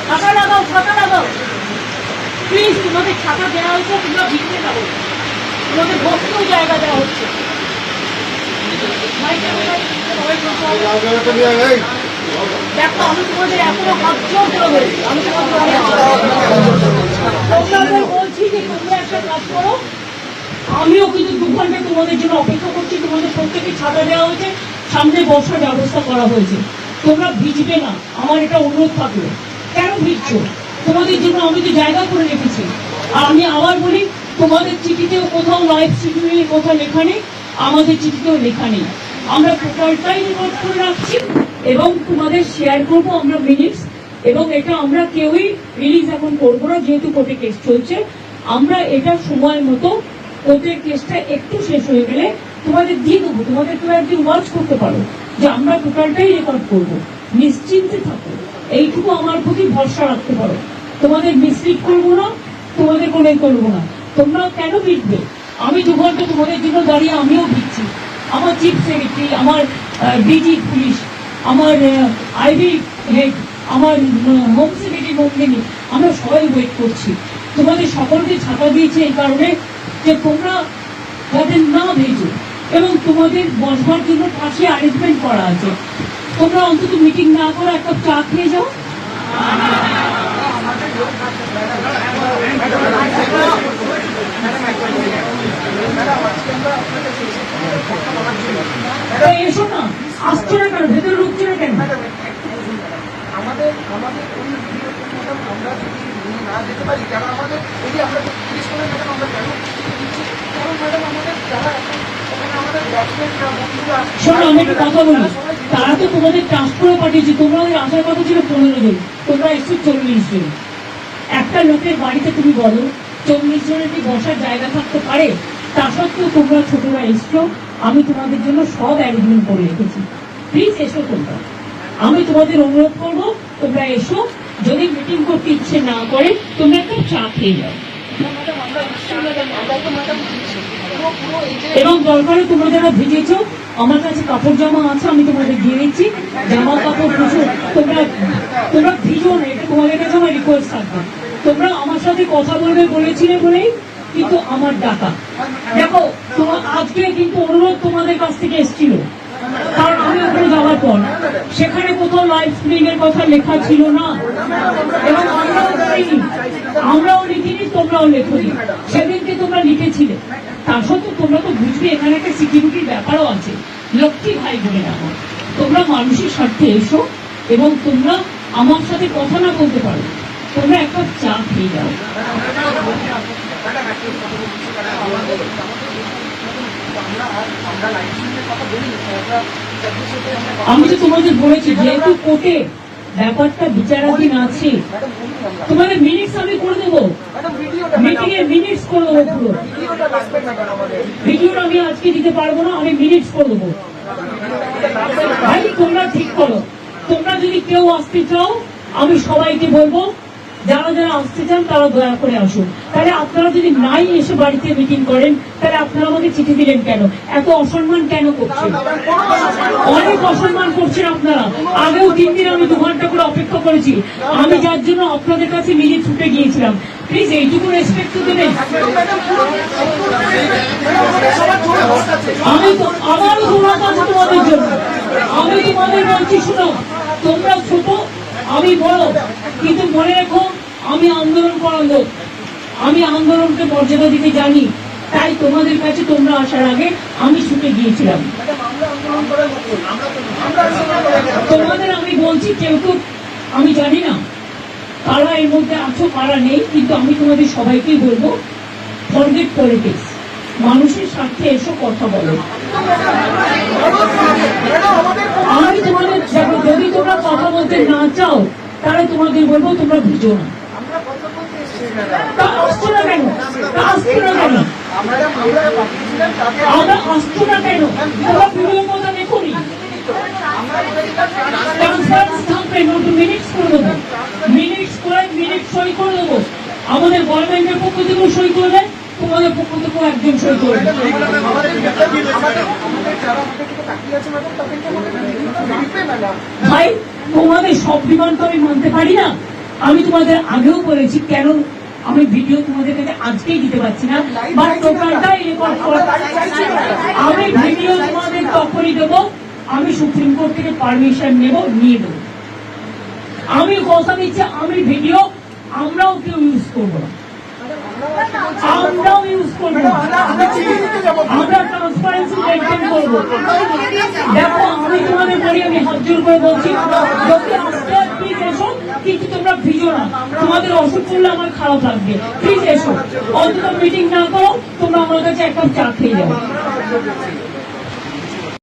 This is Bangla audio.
ছাতা লাগাও, ছাতা লাগাও প্লিজ। তোমাদের ছাতা দেওয়া হয়েছে, তোমরা ভিড়তে যাবো, তোমাদের বসতেও জায়গা দেওয়া হচ্ছে। দেখো আমি তোমাদের এখনো হাত জোর করে বলছি, আমি তোমাদের বলছি যে তোমরা একটা কাজ করো। আমিও কিন্তু 2 ঘন্টা তোমাদের জন্য অপেক্ষা করছি। তোমাদের প্রত্যেকে ছাতা দেওয়া হয়েছে, সামনে বসার ব্যবস্থা করা হয়েছে। তোমরা ভিজবে না, আমার এটা অনুরোধ থাকলো। কেন ভিজছো? তোমাদের জন্য আমি তো জায়গা করে রেখেছি। আর আমি আবার বলি, তোমাদের চিঠিতেও কোথাও লাইভ স্ট্রিমিং এর কথা লেখা নেই, আমাদের চিঠিতেও লেখা নেই। আমরা টোটালটাই রেকর্ড করে রাখছি এবং তোমাদের শেয়ার করবো আমরা মিনিটস। এবং এটা আমরা কেউই রিলিজ এখন করবো না, যেহেতু কোর্টে কেস চলছে। আমরা এটা সময় মতো কোর্টের কেসটা একটু শেষ হয়ে গেলে তোমাদের দিয়ে দেবো। তোমাদের কেউ একদিন ওয়াচ করতে পারো যে আমরা টোটালটাই রেকর্ড করবো। নিশ্চিন্তে থাকো, এইটুকু আমার প্রতি ভরসা রাখতে পারো। তোমাদের মিসলিড করবো না, তোমাদের কোনো করবো না। তোমরা কেন ভিড়বে? আমি 2 ঘন্টা তোমাদের জন্য দাঁড়িয়ে আমিও ভিড়ছি। আমার চিফ সেক্রেটারি, আমার ডিজি পুলিশ, আমার আইবি হেড, আমার হোম সেক্রেটারি মন্দিনী, আমরা সবাই ওয়েট করছি। তোমাদের সকলকে ছাতা দিয়েছে এই কারণে যে তোমরা যাতে না ভেজো, এবং তোমাদের বসবার জন্য পাশে অ্যারেঞ্জমেন্ট করা আছে। তোমরা অন্তত মিটিং না করে একটা চা খেয়ে যাও। এসো না, আসছো না কেন? ভেতরে ঢুকছো না কেন? আমাদের আমাদের ওই আমরা যদি না যেতে পারি, কেন আমাদের এই যে আমরা জিজ্ঞেস করে ম্যাডাম আমরা কেন দিচ্ছি, কারণ ম্যাডাম আমাদের যারা এখন ওখানে আমাদের ব্যাটসম্যানরা বন্ধুরা। শোনো, আমি একটা কথা বলি, তারা তো তোমাদের ট্রান্সফারে পাঠিয়েছে। তোমরা আসার কথা ছিল 15 জন, তোমরা এসছো 40 জন। একটা লোকের বাড়িতে তুমি বলো 40 জনের কি বসার জায়গা থাকতে পারে? তা সত্ত্বেও তোমরা ছোটরা এসছো, আমি তোমাদের জন্য সব অ্যারেঞ্জমেন্ট করে রেখেছি। প্লিজ এসো তোমরা, আমি তোমাদের অনুরোধ করবো তোমরা এসো। যদি মিটিং করতে ইচ্ছে না করে তোমরা একটা চা খেয়ে যাও, এবং দরকারে তোমরা যারা ভিজেছো আমার কাছে কাপড় জামা আছে, আমি তোমাদের দিয়ে দিচ্ছি জামা কাপড় প্রচুর। তোমরা ভিজো না, এটা তোমাদের কাছে আমার রিকোয়েস্ট থাকবে। তোমরা আমার সাথে কথা বলবে বলেছিলে বলেই কিন্তু আমার ডাকা। দেখো তোমার আজকে কিন্তু অনুরোধ তোমাদের কাছ থেকে এসেছিল, কারণ আমি ওখানে যাওয়ার পর সেখানে কোথাও লাইভ স্ট্রিমিং এর কথা লেখা ছিল না, এবং আমরাও লিখিনি, তোমরাও লেখনি। সেদিনকে তোমরা লিখেছিলে, তা সত্ত্বেও তোমরা তো বুঝবে এখানে একটা সিকিউরিটির ব্যাপারও আছে। লক্ষ্মী ভাই বলে রাখো, তোমরা মানুষের স্বার্থে এসো, এবং তোমরা আমার সাথে কথা না বলতে পারো, তোমরা একটা চা খেয়ে যাও। আমি তো তোমাদের বলেছি, যেহেতু কোর্টে ব্যাপারটা বিচারাধীন আছে, তোমাদের মিনিটস আমি করে দেবো, মিটিং এর মিনিটস করে দেবো। পুরো ভিডিওটা আমি আজকে দিতে পারবো না, আমি মিনিটস করে দেবো। ভাই তোমরা ঠিক করো, তোমরা যদি কেউ আসতে চাও আমি সবাইকে বলবো যারা যারা আসতে চান তারা দয়া করে আসুন। তাহলে আপনারা যদি নাই এসে বাড়িতে মিটিং করেন, তাহলে আপনারা আমাকে চিঠি দিলেন কেন? এত অসম্মান কেন করছেন? অনেক অসম্মান করছেন আপনারা। আগেও 3 দিন আমি 2 ঘন্টা করে অপেক্ষা করেছি, আমি যার জন্য আপনাদের কাছে নিজে ছুটে গিয়েছিলাম। প্লিজ এইটুকু রেসপেক্ট তো দেবেন। আমি তো আমারও দৌড়াতে আছে তোমাদের জন্য। আমি তোমাদের বলছি, শুনো, তোমরা ছোট আমি বড়, কিন্তু মনে রেখো আমি আন্দোলন করার লোক, আমি আন্দোলনকে মর্যাদা দিতে জানি। তাই তোমাদের কাছে তোমরা আসার আগে আমি ছুটে গিয়েছিলাম। তোমাদের আমি বলছি, কেউ কেউ আমি জানি না কারা এর মধ্যে আছো কারা নেই, কিন্তু আমি তোমাদের সবাইকেই বলবো, ফরগেট পলিটিক্স, মানুষের স্বার্থে এসো, কথা বলো। আমি তোমাদের যদি তোমরা কথা বলতে না চাও তাহলে তোমাদের বলবো তোমরা ভিজো না। তা আসছো না কেন? আমরা আসছো না কেন? তোমরা ভিডিওর কথা দেখোনি। ট্রান্সপারেন্স থাকবে, নতুন মিনিটস করে দেবো, মিনিটস করে মিনিট সই করে দেবো। আমাদের গভর্নমেন্টের পক্ষ থেকেও সই করে দেয়, তোমাদের পক্ষ থেকেও একজন সই করে দেয়। ভাই তোমাদের সব ডিমান্ড তো আমি মানতে পারি না, আমি তোমাদের আগেও বলেছি কেন আমি ভিডিও তোমাদের কাছে আজকেই দিতে পারছি না, বাট টোটালটাই রেকর্ড করে আমি ভিডিও তোমাদের তখনই দেবো আমি সুপ্রিম কোর্ট থেকে পারমিশন নিয়ে দেবো। আমি কথা দিচ্ছি আমি ভিডিও আমরাও কেউ ইউজ করবো না, আমরাও ইউজ করবো না, আমরা ট্রান্সপারেন্সি মেনটেন করবো। দেখো আমি তোমাদের বলি, আমি হাত জোর করে বলছি যদি আসতে প্লিজ এসো, কিন্তু তোমরা ভিজো না, তোমাদের অসুখ করলে আমার খারাপ লাগবে, প্লিজ এসো, অন্তত মিটিং না করো, তোমরা আমার কাছে এক কাপ চা খেয়ে যাও।